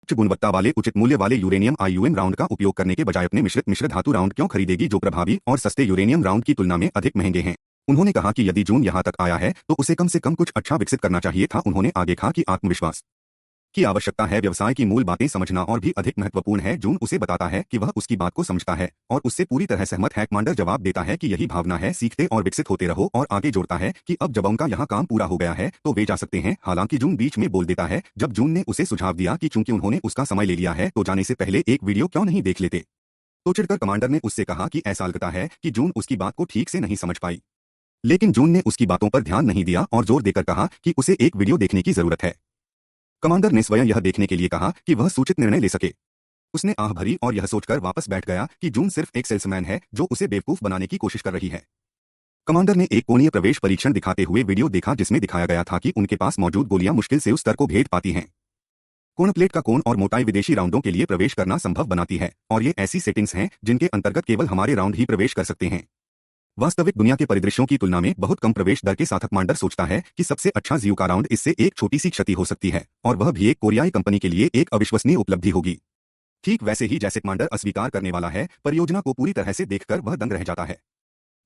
उच्च गुणवत्ता वाले उचित मूल्य वाले यूरेनियम आईयूएम राउंड का उपयोग करने के बजाय अपने मिश्र धातु राउंड क्यों खरीदेगी जो प्रभावी और सस्ते यूरेनियम राउंड की तुलना में अधिक महंगे हैं। उन्होंने कहा कि यदि जून यहां तक आया है तो उसे कम से कम कुछ अच्छा विकसित करना चाहिए था। उन्होंने आगे कहा कि आत्मविश्वास की आवश्यकता है, व्यवसाय की मूल बातें समझना और भी अधिक महत्वपूर्ण है। जून उसे बताता है कि वह उसकी बात को समझता है और उससे पूरी तरह सहमत है। कमांडर जवाब देता है कि यही भावना है, सीखते और विकसित होते रहो, और आगे जोड़ता है कि अब जब उनका यहाँ काम पूरा हो गया है तो वे जा सकते हैं। हालांकि जून बीच में बोल देता है जब जून ने उसे सुझाव दिया कि चूंकि उन्होंने उसका समय ले लिया है तो जाने से पहले एक वीडियो क्यों नहीं देख लेते, तो चिढ़कर कमांडर ने उससे कहा कि ऐसा लगता है कि जून उसकी बात को ठीक से नहीं समझ पाई। लेकिन जून ने उसकी बातों पर ध्यान नहीं दिया और जोर देकर कहा कि उसे एक वीडियो देखने की जरूरत है। कमांडर ने स्वयं यह देखने के लिए कहा कि वह सूचित निर्णय ले सके। उसने आह भरी और यह सोचकर वापस बैठ गया कि जून सिर्फ एक सेल्समैन है जो उसे बेवकूफ बनाने की कोशिश कर रही है। कमांडर ने एक कोणीय प्रवेश परीक्षण दिखाते हुए वीडियो देखा जिसमें दिखाया गया था कि उनके पास मौजूद गोलियां मुश्किल से उस स्तर को भेद पाती हैं। कोण प्लेट का कोण और मोटाई विदेशी राउंडों के लिए प्रवेश करना संभव बनाती है, और ये ऐसी सेटिंग्स हैं जिनके अंतर्गत केवल हमारे राउंड ही प्रवेश कर सकते हैं। वास्तविक दुनिया के परिदृश्यों की तुलना में बहुत कम प्रवेश दर के साथ कमांडर सोचता है कि सबसे अच्छा जियो का राउंड इससे एक छोटी सी क्षति हो सकती है, और वह भी एक कोरियाई कंपनी के लिए एक अविश्वसनीय उपलब्धि होगी। ठीक वैसे ही जैसे कमांडर अस्वीकार करने वाला है, परियोजना को पूरी तरह से देखकर वह दंग रह जाता है।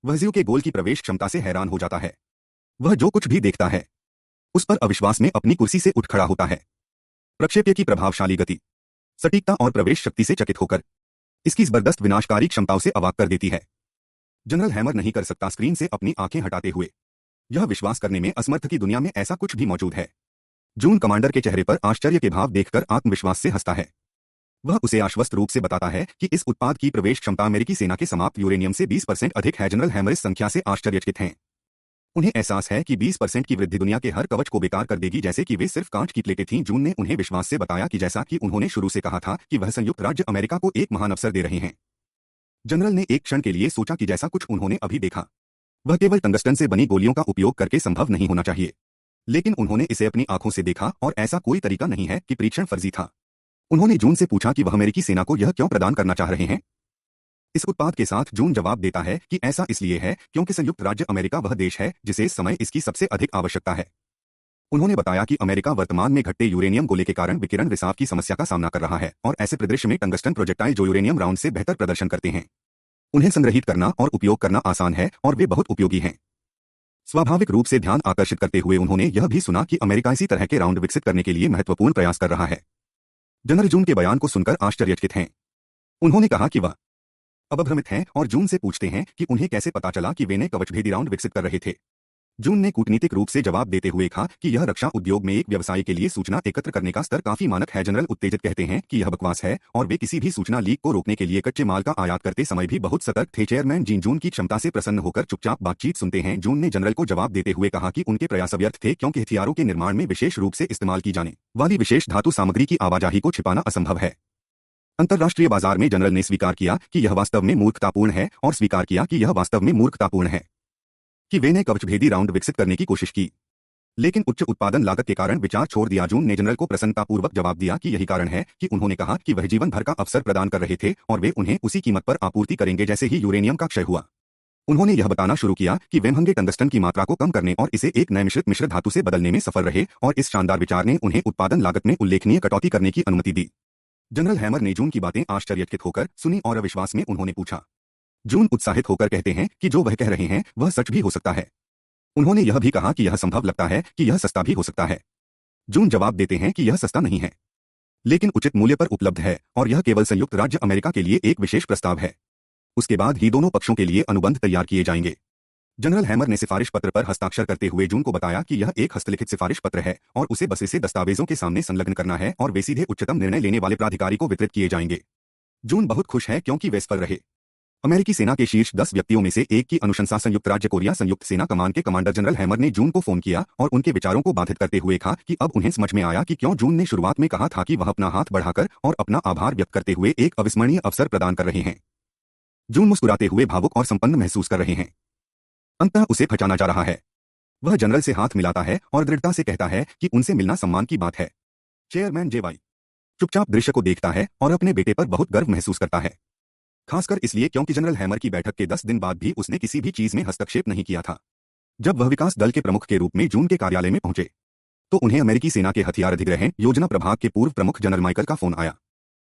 वह जियो के गोल की प्रवेश क्षमता से हैरान हो जाता है। वह जो कुछ भी देखता है उस पर अविश्वास में अपनी कुर्सी से उठ खड़ा होता है। प्रक्षेप्य की प्रभावशाली गति, सटीकता और प्रवेश शक्ति से चकित होकर इसकी जबरदस्त विनाशकारी क्षमताओं से अवाक कर देती है। जनरल हैमर नहीं कर सकता स्क्रीन से अपनी आंखें हटाते हुए यह विश्वास करने में असमर्थ कि दुनिया में ऐसा कुछ भी मौजूद है। जून कमांडर के चेहरे पर आश्चर्य के भाव देखकर आत्मविश्वास से हंसता है। वह उसे आश्वस्त रूप से बताता है कि इस उत्पाद की प्रवेश क्षमता अमेरिकी सेना के समाप्त यूरेनियम से 20% अधिक है। जनरल हैमर इस संख्या से आश्चर्यचकित हैं। उन्हें एहसास है कि 20% की वृद्धि दुनिया के हर कवच को बेकार कर देगी, जैसे कि वे सिर्फ कांच की प्लेटें थीं। जून ने उन्हें विश्वास से बताया कि जैसा कि उन्होंने शुरू से कहा था कि वह संयुक्त राज्य अमेरिका को एक महान अवसर दे रहे हैं। जनरल ने एक क्षण के लिए सोचा कि जैसा कुछ उन्होंने अभी देखा वह केवल टंगस्टन से बनी गोलियों का उपयोग करके संभव नहीं होना चाहिए, लेकिन उन्होंने इसे अपनी आंखों से देखा और ऐसा कोई तरीका नहीं है कि परीक्षण फर्जी था। उन्होंने जून से पूछा कि वह अमेरिकी सेना को यह क्यों प्रदान करना चाह रहे हैं। इस उत्पाद के साथ जून जवाब देता है कि ऐसा इसलिए है क्योंकि संयुक्त राज्य अमेरिका वह देश है जिसे इस समय इसकी सबसे अधिक आवश्यकता है। उन्होंने बताया कि अमेरिका वर्तमान में घटते यूरेनियम गोले के कारण विकिरण रिसाव की समस्या का सामना कर रहा है, और ऐसे परिदृश्य में टंगस्टन प्रोजेक्टाइल जो यूरेनियम राउंड से बेहतर प्रदर्शन करते हैं उन्हें संग्रहित करना और उपयोग करना आसान है और वे बहुत उपयोगी हैं। स्वाभाविक रूप से ध्यान आकर्षित करते हुए उन्होंने यह भी सुना कि अमेरिका इसी तरह के राउंड विकसित करने के लिए महत्वपूर्ण प्रयास कर रहा है। जनरल जून के बयान को सुनकर आश्चर्यचकित हैं। उन्होंने कहा कि वह अब भ्रमित हैं और जून से पूछते हैं कि उन्हें कैसे पता चला कि वे ने कवचभेदी राउंड विकसित कर रहे थे। जून ने कूटनीतिक रूप से जवाब देते हुए कहा कि यह रक्षा उद्योग में एक व्यवसाय के लिए सूचना एकत्र करने का स्तर काफी मानक है। जनरल उत्तेजित कहते हैं कि यह बकवास है और वे किसी भी सूचना लीक को रोकने के लिए कच्चे माल का आयात करते समय भी बहुत सतर्क थे। चेयरमैन जीन जून की क्षमता से प्रसन्न होकर चुपचाप बातचीत सुनते हैं। जून ने जनरल को जवाब देते हुए कहा कि उनके प्रयास व्यर्थ थे क्योंकि हथियारों के निर्माण में विशेष रूप से इस्तेमाल की जाने वाली विशेष धातु सामग्री की आवाजाही को छिपाना असंभव है। अंतर्राष्ट्रीय बाजार में जनरल ने स्वीकार किया कि यह वास्तव में मूर्खतापूर्ण है और स्वीकार किया कि यह वास्तव में मूर्खतापूर्ण है कि वे ने कवचभेदी राउंड विकसित करने की कोशिश की, लेकिन उच्च उत्पादन लागत के कारण विचार छोड़ दिया। जून ने जनरल को प्रसन्नतापूर्वक जवाब दिया कि यही कारण है कि उन्होंने कहा कि वह जीवन भर का अवसर प्रदान कर रहे थे और वे उन्हें उसी कीमत पर आपूर्ति करेंगे जैसे ही यूरेनियम का क्षय हुआ। उन्होंने यह बताना शुरू किया कि वे महंगे टंगस्टन की मात्रा को कम करने और इसे एक नए मिश्र धातु से बदलने में सफल रहे, और इस शानदार विचार ने उन्हें उत्पादन लागत में उल्लेखनीय कटौती करने की अनुमति दी। जनरल हैमर ने जून की बातें आश्चर्यचकित होकर सुनी और अविश्वास में उन्होंने पूछा। जून उत्साहित होकर कहते हैं कि जो वह कह रहे हैं वह सच भी हो सकता है। उन्होंने यह भी कहा कि यह संभव लगता है कि यह सस्ता भी हो सकता है। जून जवाब देते हैं कि यह सस्ता नहीं है, लेकिन उचित मूल्य पर उपलब्ध है, और यह केवल संयुक्त राज्य अमेरिका के लिए एक विशेष प्रस्ताव है। उसके बाद ही दोनों पक्षों के लिए अनुबंध तैयार किए जाएंगे। जनरल हैमर ने सिफारिश पत्र पर हस्ताक्षर करते हुए जून को बताया कि यह एक हस्तलिखित सिफारिश पत्र है और उसे बस इसे दस्तावेजों के सामने संलग्न करना है और वे सीधे उच्चतम निर्णय लेने वाले प्राधिकारी को वितरित किए जाएंगे। जून बहुत खुश है क्योंकि वे सफल रहे। अमेरिकी सेना के शीर्ष 10 व्यक्तियों में से एक की अनुशंसा संयुक्त राज्य कोरिया संयुक्त सेना कमान के कमांडर जनरल हैमर ने जून को फोन किया और उनके विचारों को बाधित करते हुए कहा कि अब उन्हें समझ में आया कि क्यों जून ने शुरुआत में कहा था कि वह अपना हाथ बढ़ाकर और अपना आभार व्यक्त करते हुए एक अविस्मरणीय अवसर प्रदान कर रहे हैं। जून मुस्कुराते हुए भावुक और संपन्न महसूस कर रहे हैं। अंततः उसे फंसाना जा रहा है। वह जनरल से हाथ मिलाता है और दृढ़ता से कहता है कि उनसे मिलना सम्मान की बात है। चेयरमैन जेवाई चुपचाप दृश्य को देखता है और अपने बेटे पर बहुत गर्व महसूस करता है, खासकर इसलिए क्योंकि जनरल हैमर की बैठक के 10 दिन बाद भी उसने किसी भी चीज में हस्तक्षेप नहीं किया था। जब वह विकास दल के प्रमुख के रूप में जून के कार्यालय में पहुंचे तो उन्हें अमेरिकी सेना के हथियार अधिग्रहण योजना प्रभाग के पूर्व प्रमुख जनरल माइकल का फोन आया।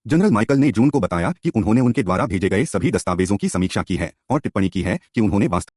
जनरल माइकल ने जून को बताया कि उन्होंने उनके द्वारा भेजे गए सभी दस्तावेजों की समीक्षा की है और टिप्पणी की है कि उन्होंने वास्तव